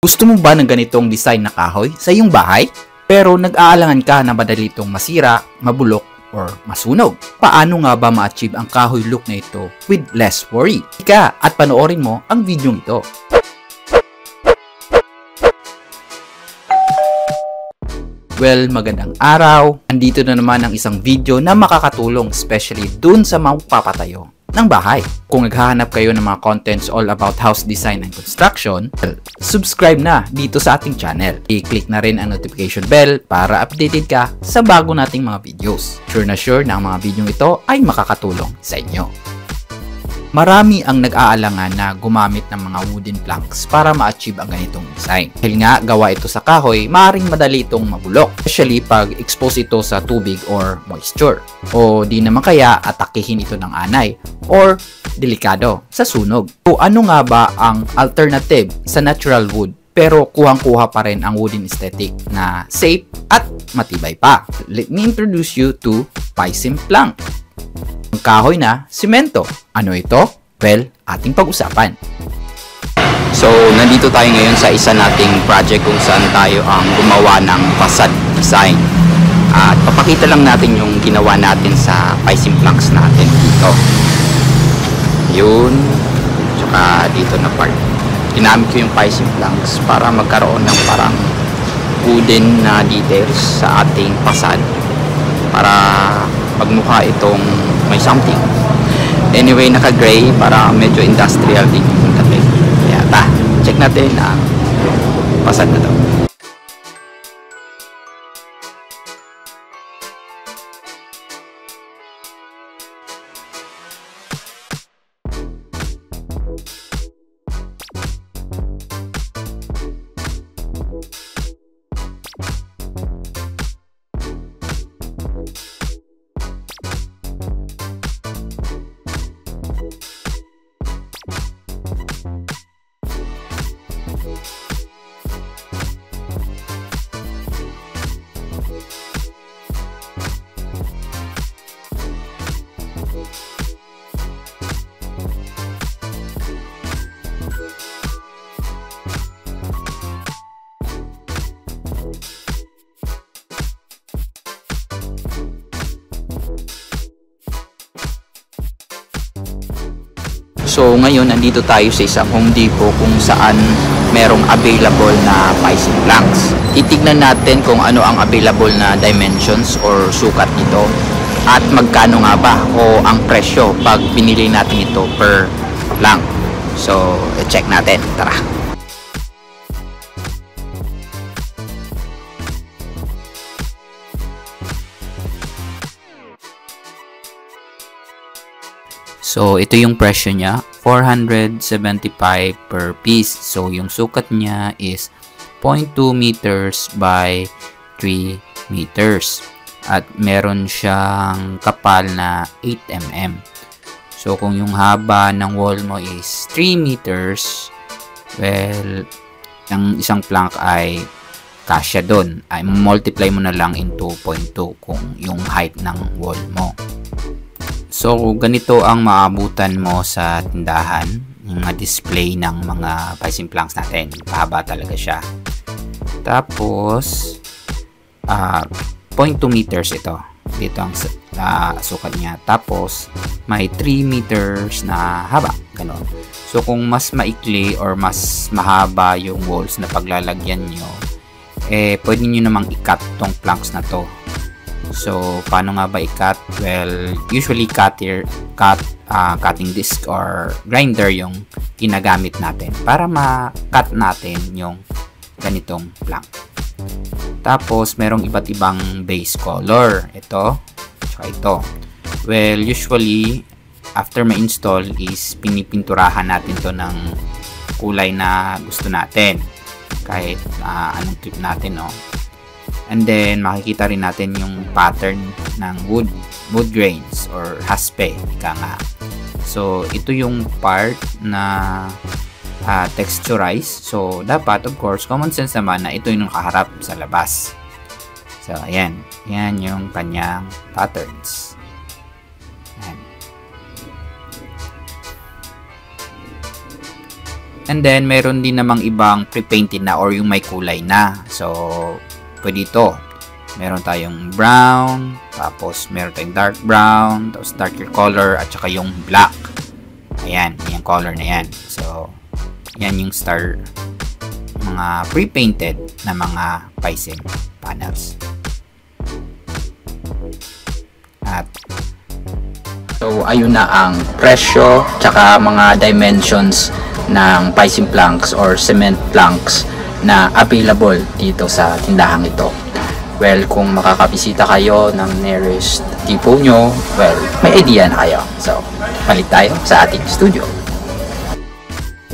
Gusto mo ba ng ganitong design na kahoy sa iyong bahay? Pero nag-aalangan ka na madali itong masira, mabulok, or masunog. Paano nga ba ma-achieve ang kahoy look na ito with less worry? Ika at panoorin mo ang video ito. Well, magandang araw. Andito na naman ang isang video na makakatulong especially dun sa magpapatayo ng bahay. Kung naghahanap kayo ng mga contents all about house design and construction, subscribe na dito sa ating channel. I-click na rin ang notification bell para updated ka sa bago nating mga videos. Sure na ang mga video ito ay makakatulong sa inyo. Marami ang nag-aalangan na gumamit ng mga wooden planks para ma-achieve ang ganitong design. Dahil nga gawa ito sa kahoy, maaaring madali itong mabulok. Especially pag expose ito sa tubig or moisture. O di naman kaya atakihin ito ng anay or delikado sa sunog. So ano nga ba ang alternative sa natural wood pero kuhang-kuha pa rin ang wooden aesthetic na safe at matibay pa? Let me introduce you to Paisim Plank. Ang kahoy na simento. Ano ito? Well, ating pag-usapan. So, nandito tayo ngayon sa isa nating project kung saan tayo ang gumawa ng facade design. At papakita lang natin yung ginawa natin sa Paisim Planks natin dito. Yun. Tsaka dito na part. Ginamit ko yung Paisim Planks para magkaroon ng parang wooden na details sa ating facade. Para magmukha itong may something. Anyway, naka-gray para medyo industrial din yung dating. Kaya check natin ang facade na to. So ngayon nandito tayo sa isang Home Depot kung saan merong available na Paisim Planks. Titignan natin kung ano ang available na dimensions or sukat nito at magkano nga ba o ang presyo pag binili natin ito per plank. So check natin, tara. So, ito yung presyo niya, 475 per piece. So, yung sukat niya is 0.2 meters by 3 meters. At meron siyang kapal na 8 mm. So, kung yung haba ng wall mo is 3 meters, well, ang isang plank ay kasya doon. Ay, multiply mo na lang in 2.2 kung yung height ng wall mo. So, ganito ang maabutan mo sa tindahan, yung mga display ng mga Paisim Planks natin. Pahaba talaga siya. Tapos, 0.2 meters ito. Dito ang sukat niya. Tapos, may 3 meters na haba. Ganon. So, kung mas maikli or mas mahaba yung walls na paglalagyan nyo, pwede nyo namang i-cut tong planks na to. So, paano nga ba i-cut? Well, usually cutting disc or grinder yung ginagamit natin para ma-cut natin yung ganitong plank. Tapos, merong iba't ibang base color. Ito, tsaka ito. Well, usually, after ma-install is pinipinturahan natin to ng kulay na gusto natin. Kahit anong tip natin, no? And then, makikita rin natin yung pattern ng wood grains or haspe, ika nga. So, ito yung part na texturized. So, dapat, of course, common sense naman na ito yung nakaharap sa labas. So, ayan. Yan yung kanyang patterns. Ayan. And then, meron din namang ibang pre-painted na or yung may kulay na. So, pwede ito. Meron tayong brown, tapos meron tayong dark brown, tapos darker color, at saka yung black. Ayan, yung color na yan. So, yan yung mga pre-painted na mga Piscine panels. At so, ayun na ang presyo, tsaka mga dimensions ng Piscine planks or cement planks na available dito sa tindahang ito. Well, kung makakabisita kayo ng nearest depot nyo, well, may idea na kayo. So, palit tayo sa ating studio.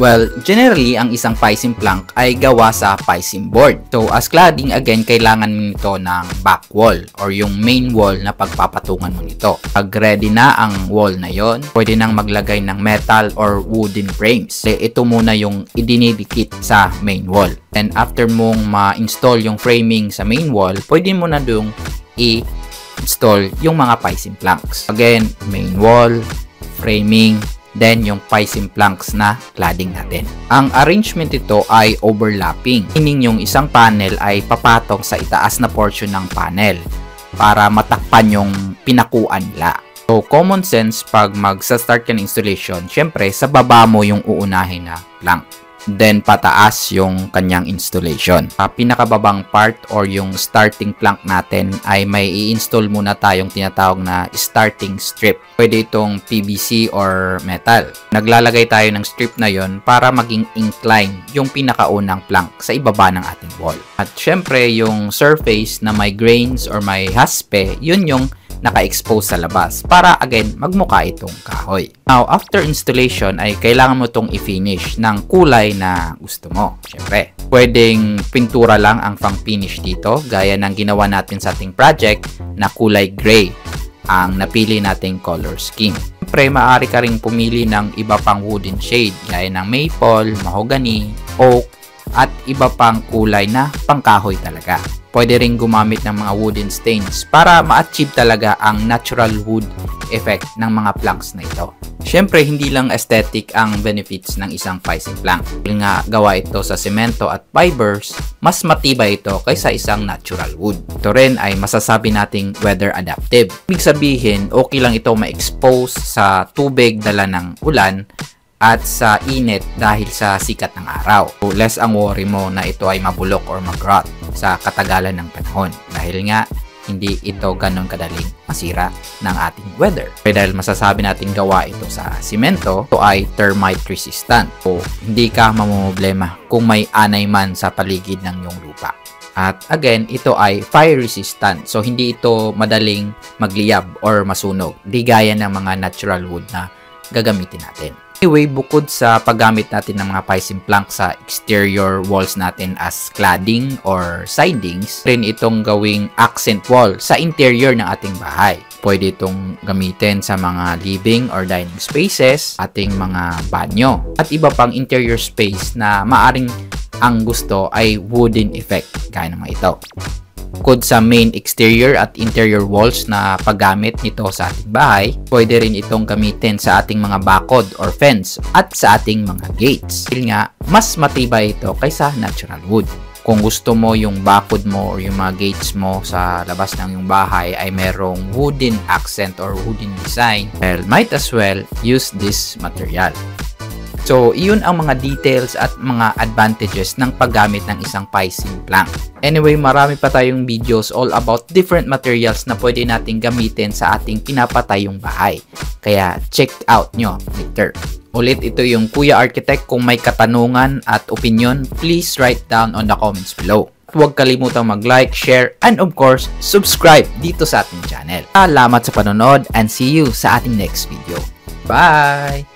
Well, generally, ang isang Piscine plank ay gawa sa Piscine board. So, as cladding, again, kailangan mo nito ng back wall or yung main wall na pagpapatungan mo nito. Pag ready na ang wall na yon, pwede nang maglagay ng metal or wooden frames. Ito muna yung idinidikit sa main wall. And after mong ma-install yung framing sa main wall, pwede mo na doon i-install yung mga Piscine planks. Again, main wall, framing, then yung Piscine planks na cladding natin. Ang arrangement ito ay overlapping, meaning yung isang panel ay papatong sa itaas na portion ng panel para matakpan yung pinakuan nila. So, common sense pag magsa-start ka ng installation, syempre sa baba mo yung uunahin na plank. Then, pataas yung kanyang installation. Pinakababang part or yung starting plank natin ay may i-install muna tayong tinatawag na starting strip. Pwede itong PVC or metal. Naglalagay tayo ng strip na yon para maging incline yung pinakaunang plank sa ibaba ng ating wall. At syempre, yung surface na may grains or may haspe, yun yung naka-expose sa labas para again magmukha itong kahoy. Now, after installation ay kailangan mo itong i-finish ng kulay na gusto mo. Syempre, pwedeng pintura lang ang pang-finish dito gaya ng ginawa natin sa ating project na kulay gray ang napili nating color scheme. Syempre, maaari ka ring pumili ng iba pang wooden shade gaya ng maple, mahogany, oak, at iba pang kulay na pangkahoy talaga. Pwede rin gumamit ng mga wooden stains para ma-achieve talaga ang natural wood effect ng mga planks na ito. Siyempre, hindi lang aesthetic ang benefits ng isang Piscine plank. Dahil nga gawa ito sa semento at fibers, mas matibay ito kaysa isang natural wood. Ito rin ay masasabi nating weather adaptive. Ibig sabihin, okay lang ito ma-expose sa tubig dala ng ulan at sa init dahil sa sikat ng araw. So, less ang worry mo na ito ay mabulok or mag-rot sa katagalan ng panahon dahil nga hindi ito ganun kadaling masira ng ating weather. Pero dahil masasabi natin gawa ito sa simento, ito ay termite resistant. So, hindi ka mamumblema kung may anay man sa paligid ng iyong lupa. At again, ito ay fire resistant. So, hindi ito madaling magliyab or masunog. Di gaya ng mga natural wood na gagamitin natin. Anyway, bukod sa paggamit natin ng mga Piscine plank sa exterior walls natin as cladding or sidings, rin itong gawing accent wall sa interior ng ating bahay. Pwede itong gamitin sa mga living or dining spaces, ating mga banyo, at iba pang interior space na maaring ang gusto ay wooden effect, gaya ng mga ito. Bukod sa main exterior at interior walls na paggamit nito sa ating bahay, pwede rin itong gamitin sa ating mga bakod or fence at sa ating mga gates. Dahil nga, mas matibay ito kaysa natural wood. Kung gusto mo yung bakod mo or yung mga gates mo sa labas ng yung bahay ay merong wooden accent or wooden design, well, might as well use this material. So, iyon ang mga details at mga advantages ng paggamit ng isang Piscine plank. Anyway, marami pa tayong videos all about different materials na pwede nating gamitin sa ating pinapatayong bahay. Kaya, check out nyo later. Ulit, ito yung Kuya Architect. Kung may katanungan at opinion, please write down on the comments below. Huwag kalimutang mag-like, share, and of course, subscribe dito sa ating channel. Salamat sa panonood and see you sa ating next video. Bye!